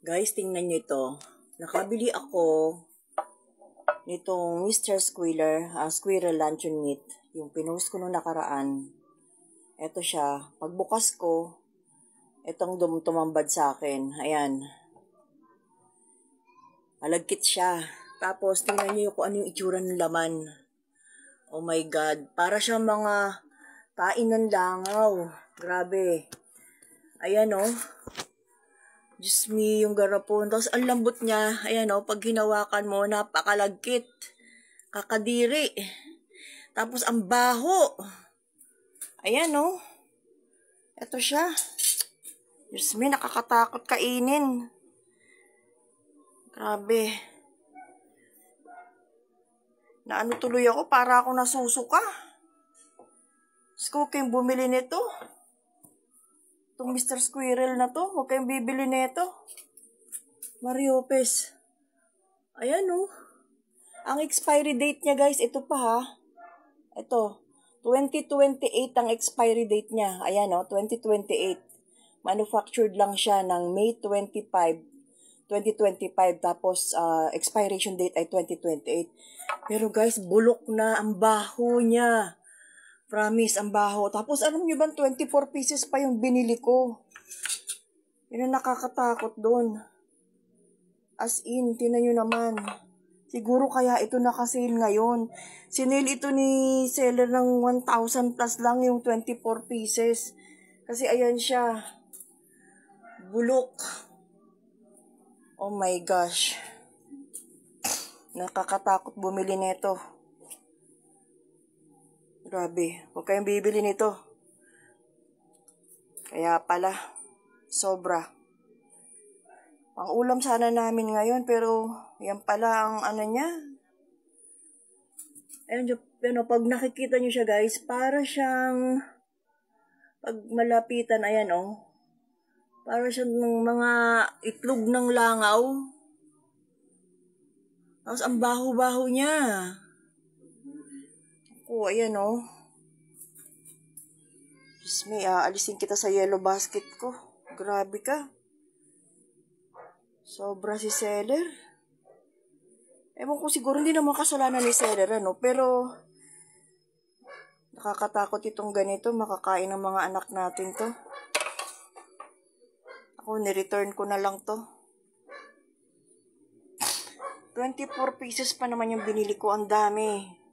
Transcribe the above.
Guys, tingnan nyo ito. Nakabili ako nitong Mr. Squirrel Luncheon Meat. Yung pinost ko nung nakaraan. Ito siya. Pagbukas ko, itong tumambad sa akin. Ayan. Malagkit siya. Tapos, tingnan nyo kung ano yung itsura ng laman. Oh my God. Para siyang mga tain ng langaw. Grabe. Ayan oh. Diyos me, yung garapon. Tapos, ang lambot niya. Ayan oh, pag hinawakan mo, napakalagkit. Kakadiri. Tapos, ang baho. Ayan oh. Ito siya. Diyos me, nakakatakot kainin. Grabe. Naano tuloy ako, para ako nasusuka. Diyos ko, huwag kayong bumili nito. Itong Mr. Squirrel na to, huwag kayong bibili nito. Mariopes. Ayan oh. Ang expiry date niya guys, ito pa ha. Ito, 2028 ang expiry date niya. Ayan oh, 2028. Manufactured lang siya ng May 25, 2025. Tapos, expiration date ay 2028. Pero guys, bulok na ang baho niya. Promise, ang baho. Tapos, alam nyo ba, 24 pieces pa yung binili ko. Yun ang nakakatakot doon. As in, tinan nyo naman. Siguro kaya ito nakasale ngayon. Sinale ito ni seller ng 1,000 plus lang yung 24 pieces. Kasi ayan siya. Bulok. Oh my gosh. Nakakatakot bumili nito. Grabe. Huwag kayong bibili nito. Kaya pala, sobra. Ang ulam sana namin ngayon, pero yan pala ang ano niya. Ayun, pag nakikita nyo siya guys, para siyang, pag malapitan, ayan oh. Para siyang mga itlog ng langaw. Tapos ang baho-baho niya. Oh, ayan oh. Diyos me, alisin kita sa yellow basket ko. Grabe ka. Sobra si seller. Ewan ko, siguro hindi naman kasalanan ni seller, ano. Pero, nakakatakot itong ganito. Makakain ng mga anak natin to. Ako, nireturn ko na lang to. 24 pieces pa naman yung binili ko. Ang dami.